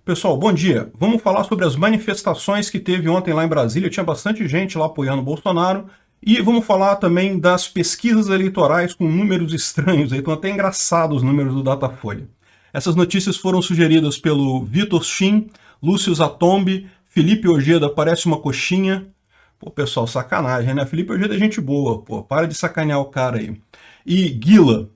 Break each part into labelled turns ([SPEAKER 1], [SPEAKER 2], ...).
[SPEAKER 1] Pessoal, bom dia. Vamos falar sobre as manifestações que teve ontem lá em Brasília. Tinha bastante gente lá apoiando o Bolsonaro. E vamos falar também das pesquisas eleitorais com números estranhos. Estão até engraçados os números do Datafolha. Essas notícias foram sugeridas pelo Vitor Shin, Lúcio Zatombi, Felipe Ojeda, parece uma coxinha. Pô, pessoal, sacanagem, né? Felipe Ojeda é gente boa, pô. Para de sacanear o cara aí. E Guila.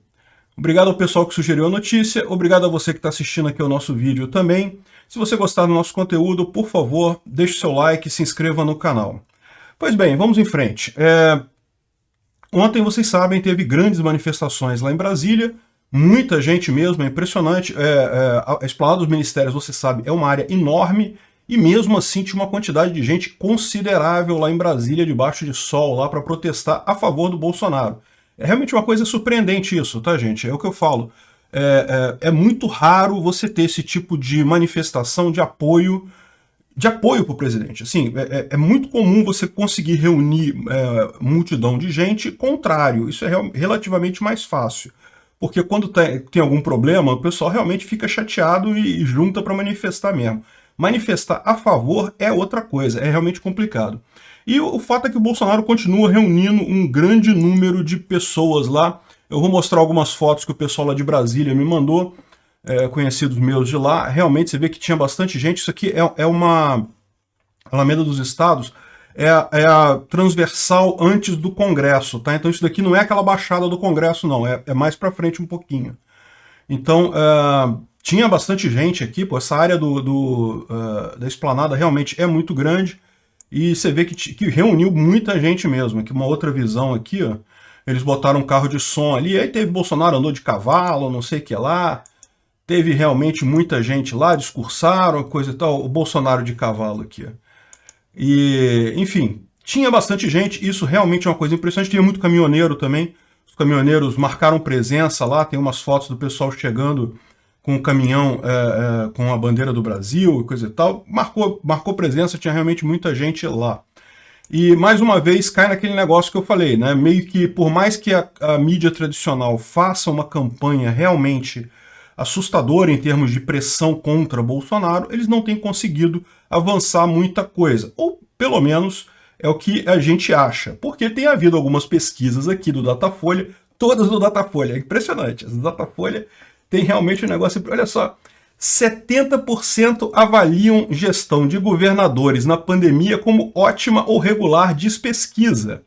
[SPEAKER 1] Obrigado ao pessoal que sugeriu a notícia, obrigado a você que está assistindo aqui o nosso vídeo também. Se você gostar do nosso conteúdo, por favor, deixe o seu like e se inscreva no canal. Pois bem, vamos em frente. Ontem, vocês sabem, teve grandes manifestações lá em Brasília, muita gente mesmo, é impressionante. A Esplanada dos Ministérios, você sabe, é uma área enorme e mesmo assim tinha uma quantidade de gente considerável lá em Brasília, debaixo de sol, lá para protestar a favor do Bolsonaro. É realmente uma coisa surpreendente isso, tá, gente? É o que eu falo. É muito raro você ter esse tipo de manifestação de apoio para o presidente. Assim, é muito comum você conseguir reunir multidão de gente, contrário. Isso é relativamente mais fácil. Porque quando tem algum problema, o pessoal realmente fica chateado e junta para manifestar mesmo. Manifestar a favor é outra coisa, é realmente complicado. E o fato é que o Bolsonaro continua reunindo um grande número de pessoas lá. Eu vou mostrar algumas fotos que o pessoal lá de Brasília me mandou, conhecidos meus de lá. Realmente você vê que tinha bastante gente. Isso aqui é uma Alameda dos Estados, é a transversal antes do Congresso, tá? Então isso daqui não é aquela baixada do Congresso, não. É mais para frente um pouquinho. Então, tinha bastante gente aqui. Pô, essa área da Esplanada realmente é muito grande. E você vê que reuniu muita gente mesmo. Aqui uma outra visão aqui, ó. Eles botaram um carro de som ali, aí teve Bolsonaro andou de cavalo, não sei o que lá. Teve realmente muita gente lá, discursaram, coisa e tal. O Bolsonaro de cavalo aqui, ó. E, enfim, tinha bastante gente. Isso realmente é uma coisa impressionante. Tinha muito caminhoneiro também. Os caminhoneiros marcaram presença lá. Tem umas fotos do pessoal chegando com um caminhão com a bandeira do Brasil e coisa e tal, marcou presença, tinha realmente muita gente lá. E, mais uma vez, cai naquele negócio que eu falei, né? Meio que, por mais que a mídia tradicional faça uma campanha realmente assustadora em termos de pressão contra Bolsonaro, eles não têm conseguido avançar muita coisa. Ou, pelo menos, é o que a gente acha. Porque tem havido algumas pesquisas aqui do Datafolha, todas do Datafolha, é impressionante. As do Datafolha tem realmente um negócio... Olha só, 70% avaliam gestão de governadores na pandemia como ótima ou regular, diz pesquisa.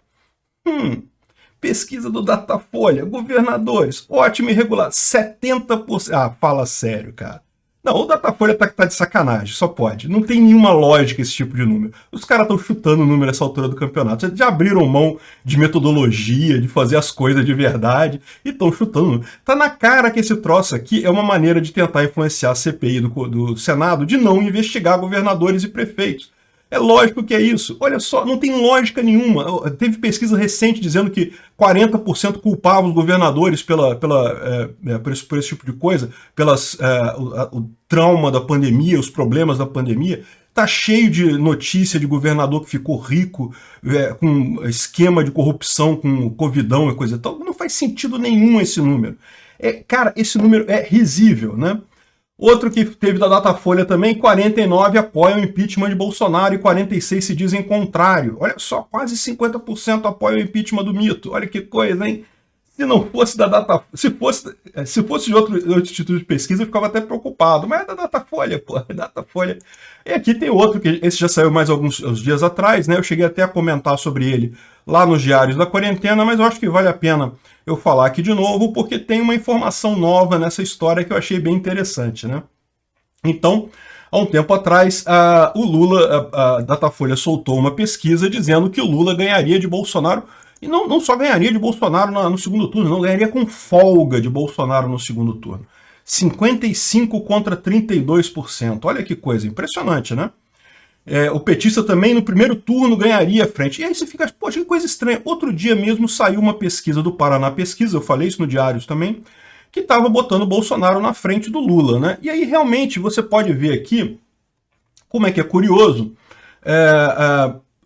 [SPEAKER 1] Pesquisa do Datafolha, governadores, ótimo e regular, 70%. Ah, fala sério, cara. Não, o Datafolha tá de sacanagem, só pode. Não tem nenhuma lógica esse tipo de número. Os caras estão chutando o número nessa altura do campeonato. Já abriram mão de metodologia, de fazer as coisas de verdade, e estão chutando. Tá na cara que esse troço aqui é uma maneira de tentar influenciar a CPI do Senado de não investigar governadores e prefeitos. É lógico que é isso. Olha só, não tem lógica nenhuma. Teve pesquisa recente dizendo que 40% culpavam os governadores por esse tipo de coisa, o trauma da pandemia, os problemas da pandemia. Tá cheio de notícia de governador que ficou rico, com esquema de corrupção, com covidão e coisa e tal. Não faz sentido nenhum esse número. Cara, esse número é risível, né? Outro que teve da Datafolha também, 49 apoiam o impeachment de Bolsonaro e 46 se dizem contrário. Olha só, quase 50% apoiam o impeachment do mito. Olha que coisa, hein? Se não fosse da Datafolha, se fosse de outro instituto de pesquisa, eu ficava até preocupado. Mas é da Datafolha, pô, é da Datafolha. E aqui tem outro, que esse já saiu mais alguns dias atrás, né? Eu cheguei até a comentar sobre ele lá nos Diários da Quarentena, mas eu acho que vale a pena eu falar aqui de novo, porque tem uma informação nova nessa história que eu achei bem interessante, né? Então, há um tempo atrás, o Lula, a Datafolha soltou uma pesquisa dizendo que o Lula ganharia de Bolsonaro, e não só ganharia de Bolsonaro no segundo turno, não, ganharia com folga de Bolsonaro no segundo turno. 55% contra 32%. Olha que coisa impressionante, né? O petista também no primeiro turno ganharia a frente. E aí você fica, poxa, que coisa estranha. Outro dia mesmo saiu uma pesquisa do Paraná Pesquisa, eu falei isso no Diários também, que estava botando o Bolsonaro na frente do Lula, né? E aí realmente você pode ver aqui como é que é curioso.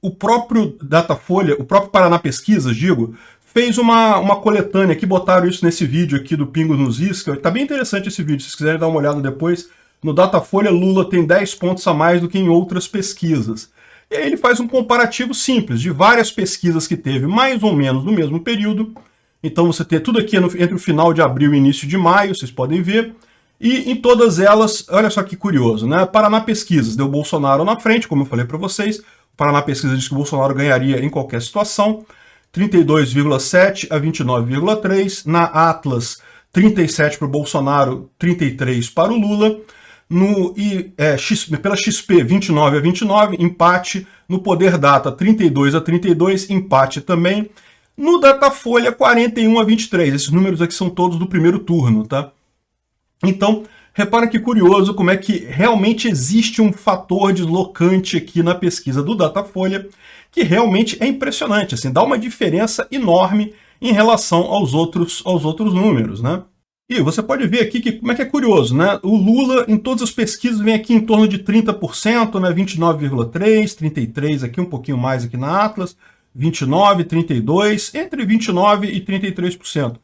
[SPEAKER 1] O próprio Datafolha, o próprio Paraná Pesquisas, digo, fez uma coletânea, que botaram isso nesse vídeo aqui do Pingo nos Is, que tá bem interessante esse vídeo, se vocês quiserem dar uma olhada depois, no Datafolha Lula tem 10 pontos a mais do que em outras pesquisas. E aí ele faz um comparativo simples de várias pesquisas que teve mais ou menos no mesmo período. Então você tem tudo aqui entre o final de abril e início de maio, vocês podem ver. E em todas elas, olha só que curioso, né? Paraná Pesquisas deu Bolsonaro na frente, como eu falei para vocês. Paraná Pesquisa diz que o Bolsonaro ganharia em qualquer situação. 32,7 a 29,3. Na Atlas, 37 para o Bolsonaro, 33 para o Lula. Pela XP, 29 a 29, empate. No Poder Data, 32 a 32, empate também. No Datafolha, 41 a 23. Esses números aqui são todos do primeiro turno, tá? Então, repara que curioso como é que realmente existe um fator deslocante aqui na pesquisa do Datafolha, que realmente é impressionante, assim, dá uma diferença enorme em relação aos outros números, né? E você pode ver aqui como é que é curioso, né? O Lula, em todas as pesquisas, vem aqui em torno de 30%, né? 29,3%, 33% aqui, um pouquinho mais aqui na Atlas, 29%, 32%, entre 29% e 33%.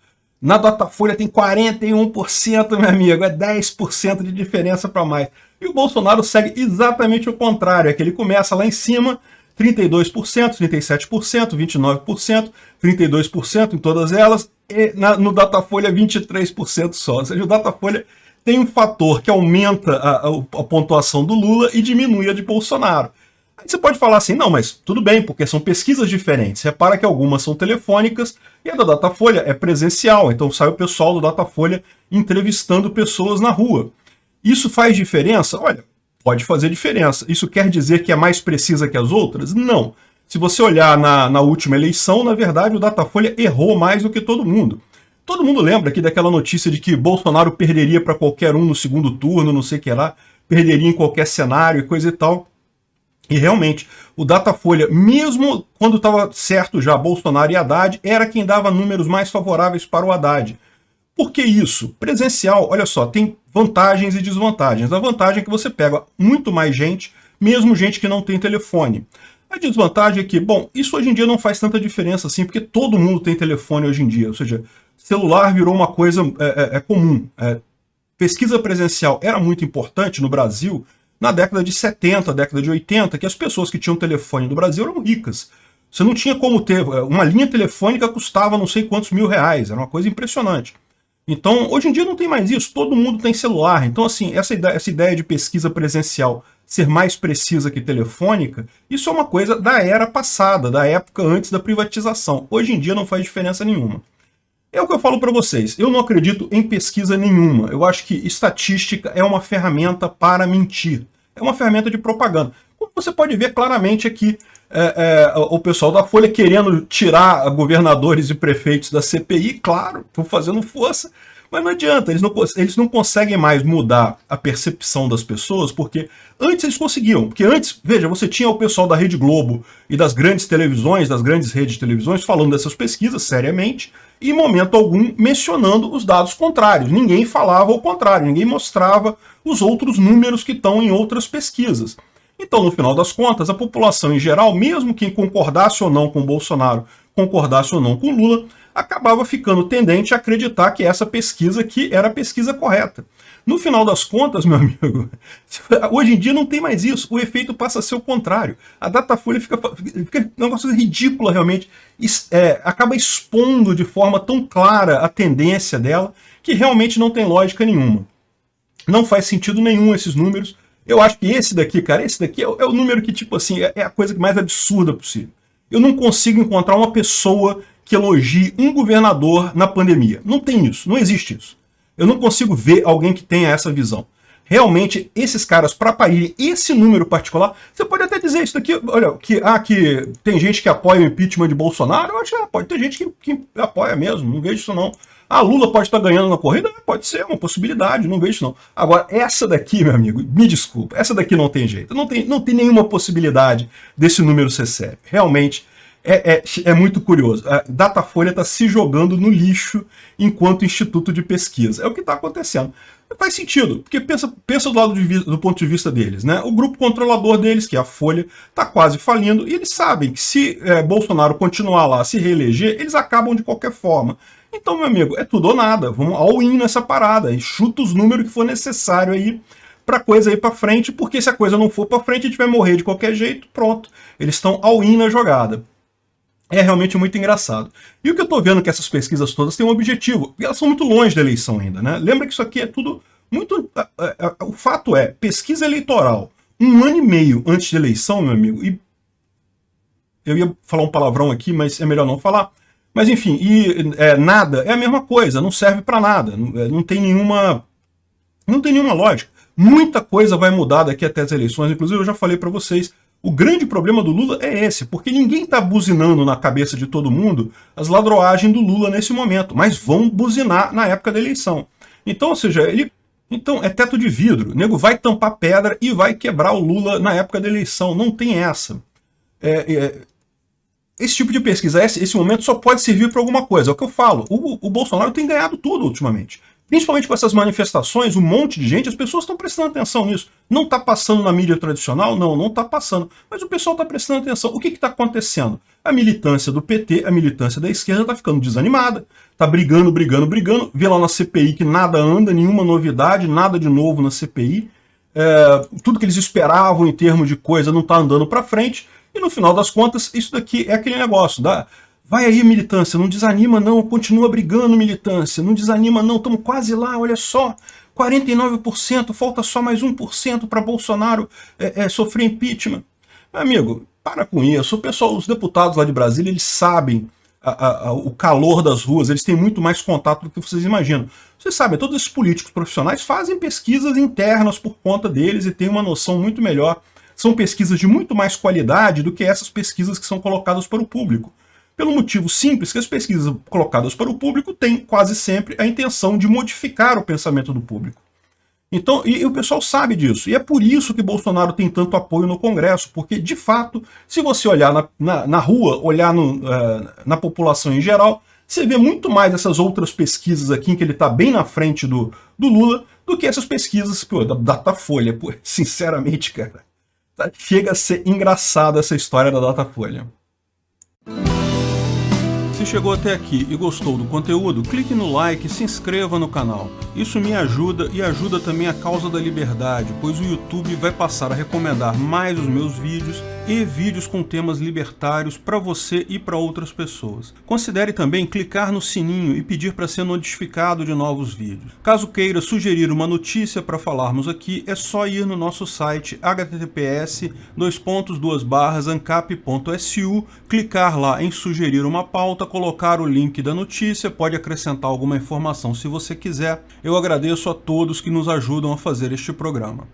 [SPEAKER 1] Na Datafolha tem 41%, meu amigo, é 10% de diferença para mais. E o Bolsonaro segue exatamente o contrário, é que ele começa lá em cima, 32%, 37%, 29%, 32% em todas elas, e no Datafolha 23% só. Ou seja, o Datafolha tem um fator que aumenta a pontuação do Lula e diminui a de Bolsonaro. Aí você pode falar assim, não, mas tudo bem, porque são pesquisas diferentes. Repara que algumas são telefônicas e a da Datafolha é presencial. Então sai o pessoal do Datafolha entrevistando pessoas na rua. Isso faz diferença? Olha, pode fazer diferença. Isso quer dizer que é mais precisa que as outras? Não. Se você olhar na última eleição, na verdade o Datafolha errou mais do que todo mundo. Todo mundo lembra aqui daquela notícia de que Bolsonaro perderia para qualquer um no segundo turno, não sei o que lá, perderia em qualquer cenário e coisa e tal. E realmente, o Datafolha, mesmo quando estava certo já Bolsonaro e Haddad, era quem dava números mais favoráveis para o Haddad. Por que isso? Presencial, olha só, tem vantagens e desvantagens. A vantagem é que você pega muito mais gente, mesmo gente que não tem telefone. A desvantagem é que, bom, isso hoje em dia não faz tanta diferença assim, porque todo mundo tem telefone hoje em dia. Ou seja, celular virou uma coisa comum. Pesquisa presencial era muito importante no Brasil, na década de 70, década de 80, que as pessoas que tinham telefone no Brasil eram ricas. Você não tinha como ter... Uma linha telefônica custava não sei quantos mil reais, era uma coisa impressionante. Então, hoje em dia não tem mais isso, todo mundo tem celular. Então, assim, essa ideia de pesquisa presencial ser mais precisa que telefônica, isso é uma coisa da era passada, da época antes da privatização. Hoje em dia não faz diferença nenhuma. É o que eu falo para vocês, eu não acredito em pesquisa nenhuma. Eu acho que estatística é uma ferramenta para mentir. É uma ferramenta de propaganda. Como você pode ver claramente aqui, o pessoal da Folha querendo tirar governadores e prefeitos da CPI, claro, estão fazendo força, mas não adianta, eles não conseguem mais mudar a percepção das pessoas, porque antes eles conseguiam. Porque antes, veja, você tinha o pessoal da Rede Globo e das grandes televisões, das grandes redes de televisões, falando dessas pesquisas seriamente, e em momento algum mencionando os dados contrários. Ninguém falava o contrário, ninguém mostrava os outros números que estão em outras pesquisas. Então, no final das contas, a população em geral, mesmo quem concordasse ou não com o Bolsonaro, concordasse ou não com o Lula, acabava ficando tendente a acreditar que essa pesquisa aqui era a pesquisa correta. No final das contas, meu amigo, hoje em dia não tem mais isso, o efeito passa a ser o contrário. A Datafolha fica uma coisa ridícula realmente, acaba expondo de forma tão clara a tendência dela, que realmente não tem lógica nenhuma. Não faz sentido nenhum esses números. Eu acho que esse daqui, cara, esse daqui é o número que, tipo assim, é a coisa mais absurda possível. Eu não consigo encontrar uma pessoa que elogie um governador na pandemia. Não tem isso, não existe isso. Eu não consigo ver alguém que tenha essa visão. Realmente, esses caras, para parirem esse número particular, você pode até dizer isso daqui, olha, que tem gente que apoia o impeachment de Bolsonaro, eu acho que pode ter gente que apoia mesmo, não vejo isso não. Lula pode estar ganhando na corrida? Pode ser, uma possibilidade, não vejo isso não. Agora, essa daqui, meu amigo, me desculpa, essa daqui não tem jeito, não tem nenhuma possibilidade desse número ser sério. Realmente, é muito curioso. A Datafolha está se jogando no lixo enquanto instituto de pesquisa. É o que está acontecendo. Faz sentido, porque pensa do ponto de vista deles, né? O grupo controlador deles, que é a Folha, está quase falindo, e eles sabem que se Bolsonaro continuar lá, se reeleger, eles acabam de qualquer forma. Então, meu amigo, é tudo ou nada. Vamos all-in nessa parada, e chuta os números que for necessário aí para a coisa ir para frente, porque se a coisa não for para frente, a gente vai morrer de qualquer jeito, pronto. Eles estão all-in na jogada. É realmente muito engraçado. E o que eu estou vendo é que essas pesquisas todas têm um objetivo, e elas são muito longe da eleição ainda, né? Lembra que isso aqui é tudo muito... O fato é, pesquisa eleitoral, 1 ano e meio antes de eleição, meu amigo, e eu ia falar um palavrão aqui, mas é melhor não falar. Mas enfim, nada é a mesma coisa, não serve para nada, não tem nenhuma lógica. Muita coisa vai mudar daqui até as eleições, inclusive eu já falei para vocês, o grande problema do Lula é esse, porque ninguém está buzinando na cabeça de todo mundo as ladroagens do Lula nesse momento, mas vão buzinar na época da eleição. Então, ou seja, então é teto de vidro, o nego vai tampar pedra e vai quebrar o Lula na época da eleição, não tem essa. Esse tipo de pesquisa, esse momento só pode servir para alguma coisa, é o que eu falo, o Bolsonaro tem ganhado tudo ultimamente. Principalmente com essas manifestações, um monte de gente, as pessoas estão prestando atenção nisso. Não está passando na mídia tradicional? Não está passando. Mas o pessoal está prestando atenção. O que está acontecendo? A militância do PT, a militância da esquerda está ficando desanimada. Está brigando. Vê lá na CPI que nada anda, nenhuma novidade, nada de novo na CPI. Tudo que eles esperavam em termos de coisa não está andando para frente. E no final das contas, isso daqui é aquele negócio da... Vai aí, militância, não desanima não, continua brigando, militância, não desanima não, estamos quase lá, olha só, 49%, falta só mais 1% para Bolsonaro sofrer impeachment. Meu amigo, para com isso, o pessoal, os deputados lá de Brasília, eles sabem o calor das ruas, eles têm muito mais contato do que vocês imaginam. Vocês sabem, todos esses políticos profissionais fazem pesquisas internas por conta deles e têm uma noção muito melhor. São pesquisas de muito mais qualidade do que essas pesquisas que são colocadas para o público. Pelo motivo simples que as pesquisas colocadas para o público têm quase sempre a intenção de modificar o pensamento do público. Então, e o pessoal sabe disso. E é por isso que Bolsonaro tem tanto apoio no Congresso, porque, de fato, se você olhar na rua, olhar na população em geral, você vê muito mais essas outras pesquisas aqui em que ele está bem na frente do Lula do que essas pesquisas da Datafolha. Pô, sinceramente, cara, chega a ser engraçada essa história da Datafolha. Se chegou até aqui e gostou do conteúdo, clique no like e se inscreva no canal. Isso me ajuda e ajuda também a causa da liberdade, pois o YouTube vai passar a recomendar mais os meus vídeos e vídeos com temas libertários para você e para outras pessoas. Considere também clicar no sininho e pedir para ser notificado de novos vídeos. Caso queira sugerir uma notícia para falarmos aqui, é só ir no nosso site https://ancap.su, clicar lá em sugerir uma pauta, colocar o link da notícia, pode acrescentar alguma informação se você quiser. Eu agradeço a todos que nos ajudam a fazer este programa.